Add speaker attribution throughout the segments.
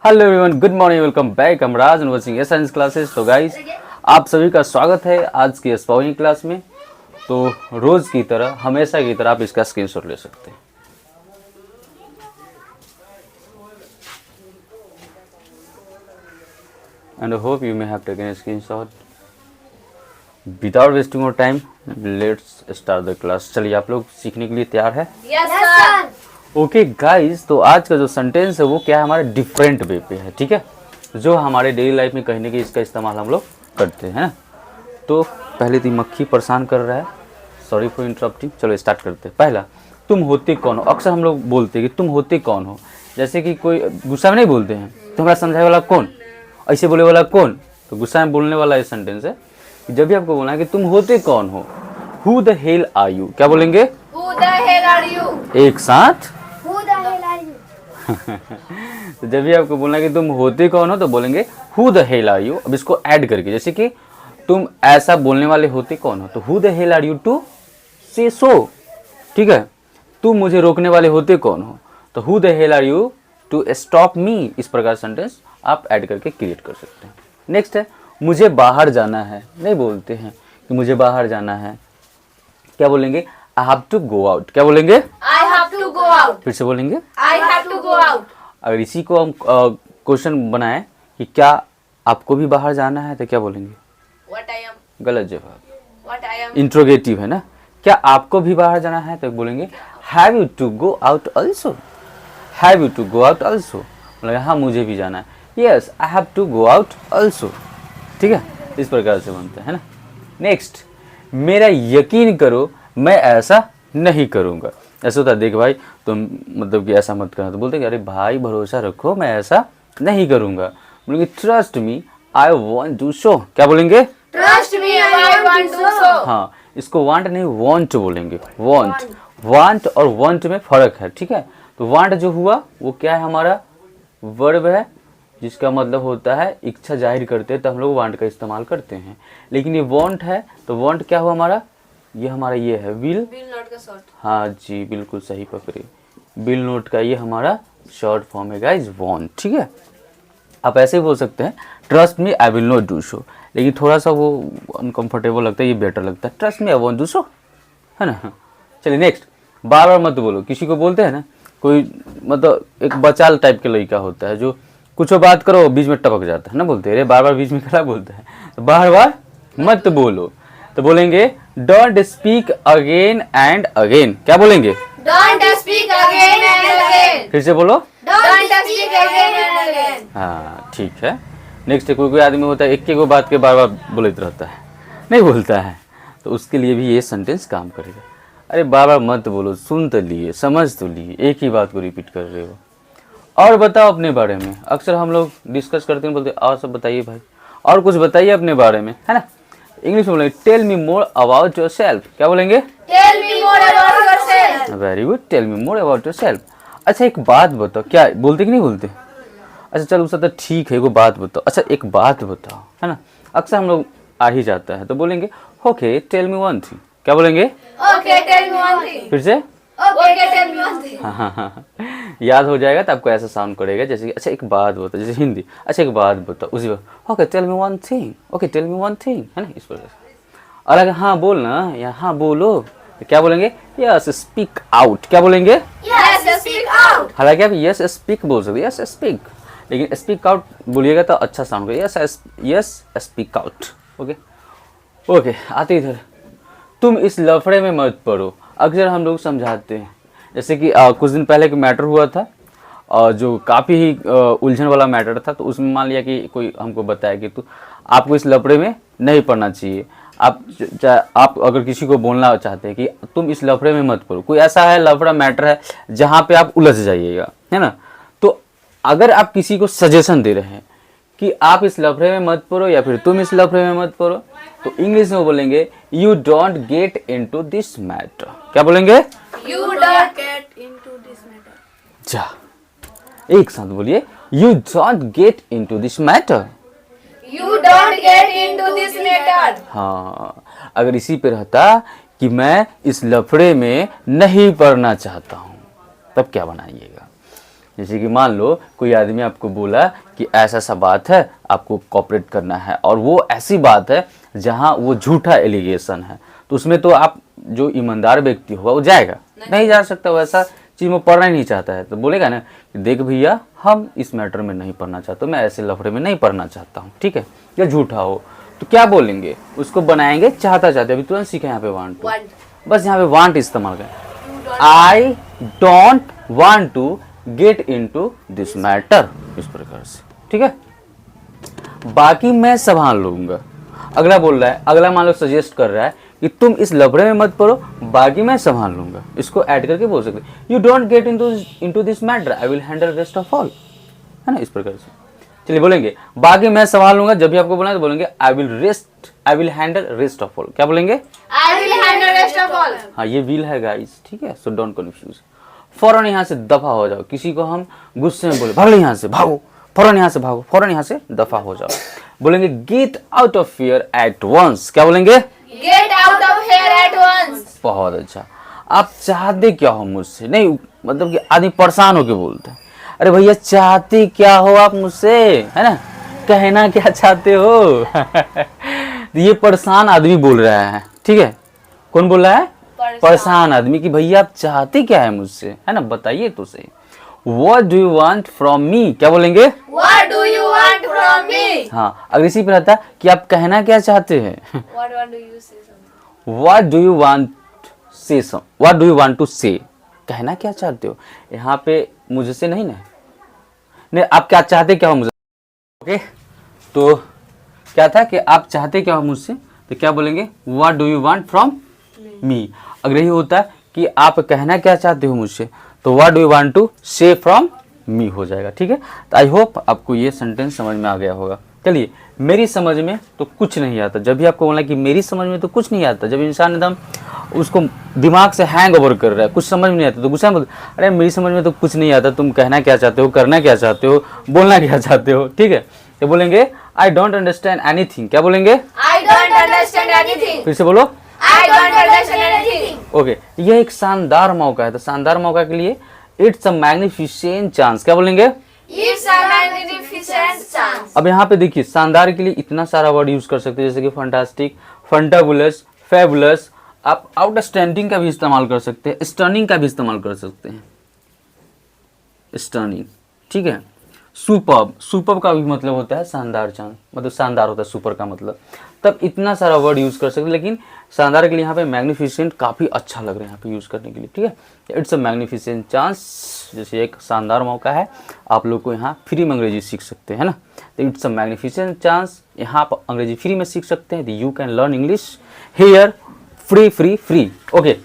Speaker 1: Hello everyone, good morning, welcome back. हम राज and watching science classes. तो guys, आप सभी का स्वागत है आज की स्पोइंग क्लास में। तो रोज की तरह, हमेशा की तरह आप इसका स्क्रीनशॉट ले सकते हैं। And I hope you may have taken a screenshot. Without wasting more time, let's start the class. चलिए, आप लोग सीखने के लिए तैयार है?
Speaker 2: Yes, sir.
Speaker 1: ओके गाइस, तो आज का जो सेंटेंस है वो क्या है, हमारे डिफरेंट वे पे है, ठीक है, जो हमारे डेली लाइफ में कहीं ना कहीं इसका इस्तेमाल हम लोग करते हैं। तो पहले तो मक्खी परेशान कर रहा है, सॉरी फॉर इंटरप्टिंग। चलो स्टार्ट करते हैं। पहला, तुम होते कौन हो। अक्सर हम लोग बोलते हैं कि तुम होते कौन हो, जैसे कि कोई गुस्सा में नहीं बोलते हैं, तुम्हारा समझाने वाला कौन, ऐसे बोले वाला कौन। तो गुस्सा में बोलने वाला ये सेंटेंस है। जब भी आपको बोलना है कि तुम होते कौन हो, who the hell are you, क्या बोलेंगे?
Speaker 2: Who the hell are you?
Speaker 1: एक साथ।
Speaker 2: Who the hell are you?
Speaker 1: तो जब भी आपको बोलना है कि तुम होते कौन हो, तो बोलेंगे who the hell are you. अब इसको ऐड करके, जैसे कि तुम ऐसा बोलने वाले होते कौन हो, तो who the hell are you to say so, ठीक है। तुम मुझे रोकने वाले होते कौन हो, तो who the hell are you to stop me. इस प्रकार सेंटेंस आप ऐड करके क्रिएट कर सकते हैं। नेक्स्ट है, मुझे बाहर जाना है। नहीं बोलते हैं कि मुझे बाहर जाना है, क्या बोलेंगे? I have to go out. क्या बोलेंगे?
Speaker 2: I have to go out.
Speaker 1: फिर से बोलेंगे।
Speaker 2: I have to go out.
Speaker 1: अगर इसी को हम क्वेश्चन बनाएं कि क्या आपको भी बाहर जाना है, तो क्या बोलेंगे?
Speaker 2: What I am.
Speaker 1: गलत जवाब,
Speaker 2: What I am.
Speaker 1: इंट्रोगेटिव है ना। क्या आपको भी बाहर जाना है, तो बोलेंगे have you to go out also. Have you to go out also, बोलेंगे हाँ मुझे भी जाना है, yes I have to go out also, ठीक है। इस प्रकार से बनता है ना। नेक्स्ट, मेरा यकीन करो मैं ऐसा नहीं करूँगा। ऐसा होता है, देख भाई तुम मतलब कि ऐसा मत करना, तो बोलते हैं अरे भाई भरोसा रखो मैं ऐसा नहीं करूँगा। बोलेंगे trust me I want to show. क्या बोलेंगे?
Speaker 2: Trust me, I want to so.
Speaker 1: हाँ, इसको वांट नहीं वॉन्ट बोलेंगे। वॉन्ट, वांट और वॉन्ट में फर्क है, ठीक है। तो वांट जो हुआ वो क्या है, हमारा वर्ब है, जिसका मतलब होता है इच्छा जाहिर करते हैं, तो हम लोग वांट का इस्तेमाल करते हैं। लेकिन ये वॉन्ट है, तो वॉन्ट क्या हुआ हमारा, ये हमारा ये है विल।
Speaker 2: Will not का short.
Speaker 1: हाँ जी, बिल्कुल सही पकड़े। विल नोट का ये हमारा शॉर्ट फॉर्म है गाइस, वॉन्ट, ठीक है। आप ऐसे ही बोल सकते हैं trust me I will not do so, लेकिन थोड़ा सा वो अनकंफर्टेबल लगता है, ये बेटर लगता है trust me I want do so, है ना। चलिए नेक्स्ट, बार बार मत बोलो। किसी को बोलते हैं ना, कोई मतलब एक बचाल टाइप के लड़का होता है जो कुछ बात करो बीच में टपक जाता है ना, बोलते हैं अरे बार बार बीच में क्या बोलता है, तो बार बार मत बोलो। तो बोलेंगे don't speak again and again. क्या बोलेंगे?
Speaker 2: Don't speak again and again.
Speaker 1: फिर से बोलो।
Speaker 2: Don't speak again and again.
Speaker 1: हाँ ठीक है। नेक्स्ट, कोई कोई आदमी होता है एक को बात के बार बार बोलते रहता है, नहीं बोलता है, तो उसके लिए भी ये सेंटेंस काम करेगा। अरे बार बार मत बोलो, सुन तो लिए, समझ तो लिए, एक ही बात को रिपीट कर रहे हो। और बताओ अपने बारे में। अक्सर हम लोग डिस्कस करते हैं, बोलते और सब बताइए भाई, और कुछ बताइए अपने बारे में, है ना। इंग्लिश में बोलेंगे tell me more about yourself. क्या बोलेंगे?
Speaker 2: Tell me more about yourself.
Speaker 1: Very good, tell me more about yourself. अच्छा एक बात बताओ, क्या बोलते कि नहीं बोलते? अच्छा चलो उसका तो ठीक है, वो बात बताओ। अच्छा एक बात बताओ, है ना। अक्सर हम लोग आ ही जाता है, तो बोलेंगे okay tell me one thing. क्या बोलेंगे?
Speaker 2: Okay, tell me one thing.
Speaker 1: फिर से
Speaker 2: Okay, tell me one thing.
Speaker 1: हाँ हाँ हाँ, याद हो जाएगा तो आपको ऐसा साउंड करेगा जैसे कि अच्छा एक बात बताओ, जैसे हिंदी, अच्छा एक बात बताओ, उसी बात okay tell me one thing, okay tell me one thing, है ना, इस प्रकार से। और अगर हाँ बोलना या हाँ बोलो, तो क्या बोलेंगे? Yes speak out. क्या बोलेंगे?
Speaker 2: Yes, speak out.
Speaker 1: हालांकि आप यस स्पीक बोल सकते, यस स्पीक, लेकिन स्पीक आउट बोलिएगा तो अच्छा साउंड करेगा, yes speak out. Okay okay, आते इधर, तुम इस लफड़े में मत पड़ो। अक्सर हम लोग समझाते हैं, जैसे कि कुछ दिन पहले एक मैटर हुआ था, और जो काफ़ी ही उलझन वाला मैटर था। तो उसमें मान लिया कि कोई हमको बताया कि तू आपको इस लफड़े में नहीं पड़ना चाहिए। आप अगर किसी को बोलना चाहते हैं कि तुम इस लफड़े में मत पड़ो, कोई ऐसा है लफड़ा मैटर है जहाँ पे आप उलझ जाइएगा, है ना। तो अगर आप किसी को सजेशन दे रहे हैं कि आप इस लफड़े में मत पड़ो या फिर तुम इस लफड़े में मत पड़ो, तो इंग्लिश में बोलेंगे you don't get into this matter. क्या बोलेंगे?
Speaker 2: You don't get into this matter.
Speaker 1: जा, एक साथ बोलिए, you don't get into this matter.
Speaker 2: You don't get into this matter.
Speaker 1: हाँ, अगर इसी पे रहता कि मैं इस लफड़े में नहीं पड़ना चाहता हूँ, तब क्या बनाइएगा? जैसे कि मान लो कोई आदमी आपको बोला कि ऐसा ऐसा बात है, आपको कॉपरेट करना है, और वो ऐसी बात है जहाँ वो झूठा एलिगेशन है, तो उसमें तो आप जो ईमानदार व्यक्ति होगा वो जाएगा नहीं जा सकता, वो ऐसा चीज़ में पढ़ना ही नहीं चाहता है, तो बोलेगा ना कि देख भैया हम इस मैटर में नहीं पढ़ना चाहते, मैं ऐसे लफड़े में नहीं पढ़ना चाहता हूँ, ठीक है, या झूठा हो तो क्या बोलेंगे, उसको बनाएंगे चाहता चाहते। अभी तुरंत सीखे यहाँ पे वांट टू, बस यहाँ पे वांट इस्तेमाल करें, I don't want to get into this matter, इस प्रकार से, ठीक है। बाकी मैं संभाल लूंगा। अगला बोल रहा है, अगला मान लो सजेस्ट कर रहा है कि तुम इस लफड़े में मत पड़ो, बाकी मैं संभाल लूंगा, इसको ऐड करके बोल सकते, you don't get into this matter, I will handle rest of all, है ना, इस प्रकार से। चलिए बोलेंगे बाकी मैं संभाल लूंगा, जब भी आपको बोलना है तो बोलेंगे I will handle rest of all. क्या बोलेंगे?
Speaker 2: I will handle rest of all.
Speaker 1: हाँ, ये विल है गाइस, ठीक है, सो डोंट कंफ्यूज। फौरन यहाँ से दफा हो जाओ। किसी को हम गुस्से में बोले भाग यहाँ से, भागो, फौरन यहाँ से भागो, फौरन यहाँ से दफा हो जाओ। बोलेंगे get out of here at once. क्या बोलेंगे?
Speaker 2: Get out of here at once.
Speaker 1: बहुत अच्छा। आप चाहते क्या हो मुझसे? नहीं, मतलब कि आदमी परेशान होके बोलते हैं, अरे भैया चाहते क्या हो आप मुझसे, है ना, कहना क्या चाहते हो? ये परेशान आदमी बोल रहा है, ठीक है। कौन बोल रहा है? परेशान आदमी, कि भैया आप चाहते क्या है मुझसे, है ना, बताइए तो सही। What do you want from me? क्या बोलेंगे?
Speaker 2: What do you want from me?
Speaker 1: हाँ, अगर इसी पर आता कि आप कहना क्या चाहते हैं,
Speaker 2: What do you say something?
Speaker 1: What do you want say some? What do you want to say? कहना क्या चाहते हो? यहाँ पे मुझसे नहीं ना, नहीं, आप क्या चाहते क्या हो मुझे, ओके। तो क्या था कि आप चाहते क्या हो मुझसे, तो क्या बोलेंगे? What do you want from me? अगर यही होता कि आप कहना क्या चाहते हो मुझसे, तो what do you want to say from me हो जाएगा, ठीक है। तो आई होप आपको ये सेंटेंस समझ में आ गया होगा। चलिए, मेरी समझ में तो कुछ नहीं आता। जब भी आपको बोला कि मेरी समझ में तो कुछ नहीं आता, जब इंसान एकदम उसको दिमाग से हैंग ओवर कर रहा है, कुछ समझ में नहीं आता, तो गुस्सा मत, अरे मेरी समझ में तो कुछ नहीं आता, तुम कहना क्या चाहते हो, करना क्या चाहते हो, बोलना क्या चाहते हो, ठीक है। तो बोलेंगे आई डोंट अंडरस्टैंड एनीथिंग। क्या बोलेंगे?
Speaker 2: I don't understand anything.
Speaker 1: फिर से बोलो,
Speaker 2: I don't understand anything.
Speaker 1: Okay. यह एक शानदार मौका है, तो शानदार मौका के लिए इट्स अ मैग्निफिसेंट चांस। क्या बोलेंगे?
Speaker 2: It's a magnificent chance.
Speaker 1: अब यहाँ पे देखिए, शानदार के लिए इतना सारा वर्ड यूज कर सकते हैं, जैसे कि फंटास्टिक, फंटाबुलस, फेबुलस। आप आउटस्टैंडिंग का भी इस्तेमाल कर सकते हैं, स्टनिंग का भी इस्तेमाल कर सकते हैं, स्टनिंग, ठीक है। सुपर्ब, सुपर्ब का भी मतलब होता है शानदार चांस, मतलब शानदार होता है सुपर का मतलब। तब इतना सारा वर्ड यूज कर सकते हैं, लेकिन शानदार के लिए यहाँ पे मैग्निफिसेंट काफ़ी अच्छा लग रहा है यहाँ पे यूज करने के लिए, ठीक है। इट्स अ मैग्निफिसेंट चांस, जैसे एक शानदार मौका है, आप लोग को यहाँ फ्री में अंग्रेजी सीख सकते हैं, है ना। तो इट्स अ मैग्निफिसेंट चांस, यहाँ आप अंग्रेजी फ्री में सीख सकते हैं। You can learn English here free free free, okay.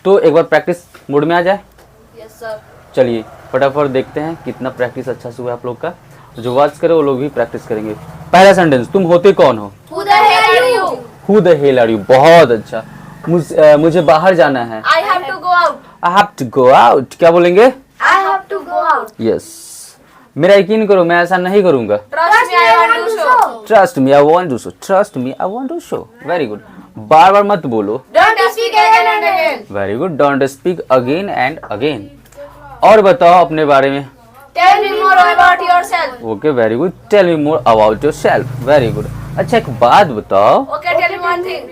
Speaker 1: तो एक बार प्रैक्टिस मोड में आ जाए।
Speaker 2: Yes sir.
Speaker 1: चलिए फटाफट देखते हैं कितना प्रैक्टिस अच्छा से हुआ आप लोग का। जो वॉच करे वो लोग भी प्रैक्टिस करेंगे। पहला सेंटेंस, तुम होते कौन हो?
Speaker 2: Who the hell are you?
Speaker 1: Who the hell are you? बहुत अच्छा। मुझे बाहर जाना है।
Speaker 2: I have to go out.
Speaker 1: I have to go out। क्या बोलेंगे?
Speaker 2: I have to go out.
Speaker 1: Yes। मेरा यकीन करो, मैं ऐसा नहीं करूंगा।
Speaker 2: Trust me, I want to show.
Speaker 1: Trust me, I want to show। Trust me, I want to show। Very good। बार बार मत बोलो।
Speaker 2: Don't speak again and again.
Speaker 1: Very good। Don't speak again and again। और बताओ अपने बारे में।
Speaker 2: Tell me more about yourself.
Speaker 1: Okay, very good. Tell me more about yourself. Very good. अच्छा, एक बात बताओ।
Speaker 2: Okay, tell me one thing.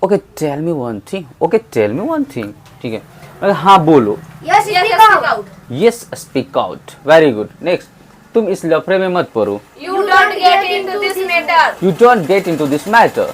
Speaker 1: Okay, tell me one thing. Okay, tell me one thing, ठीक है। अगर हाँ बोलो।
Speaker 2: Yes, speak out.
Speaker 1: Yes, speak out. Very good. Next, तुम इस लफड़े में मत पड़ो।
Speaker 2: You don't get into this matter.
Speaker 1: You don't get into this matter.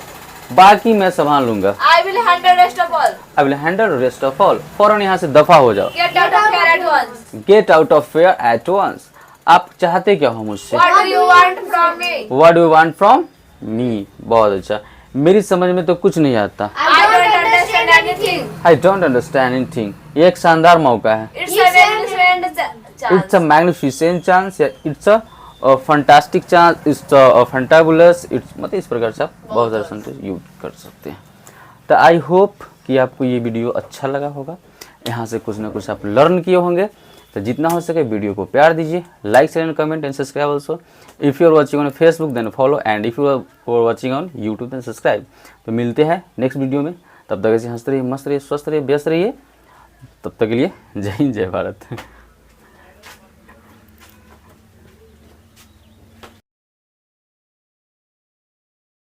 Speaker 1: बाकी मैं संभाल लूंगा।
Speaker 2: I will handle rest of all.
Speaker 1: I will handle rest of all. फौरन यहाँ से दफा हो जाओ।
Speaker 2: Get out of here at once.
Speaker 1: Get out of here at once. आप चाहते क्या हो मुझसे?
Speaker 2: What do you want from me?
Speaker 1: What do you want from me? बहुत अच्छा। मेरी समझ में तो कुछ नहीं आता।
Speaker 2: I don't understand anything.
Speaker 1: I don't understand anything. ये एक शानदार मौका है।
Speaker 2: It's a magnificent chance.
Speaker 1: It's a magnificent chance, या it's a fantastic chance, it's a fantabulous, it's, मतलब इस प्रकार से आप बहुत सारे सेंटेंस यूज कर सकते हैं। तो आई होप कि आपको ये वीडियो अच्छा लगा होगा, यहाँ से कुछ ना कुछ आप लर्न किए होंगे। तो जितना हो सके वीडियो को प्यार दीजिए, like share and comment and subscribe also. If you are watching on Facebook then follow, and if you are watching on YouTube then subscribe. तो मिलते हैं नेक्स्ट वीडियो में, तब तक ऐसे हंसते रहिए, मस्त रहिए, स्वस्थ रहिए, व्यस्त रहिए। तब तक के लिए जय हिंद, जय भारत।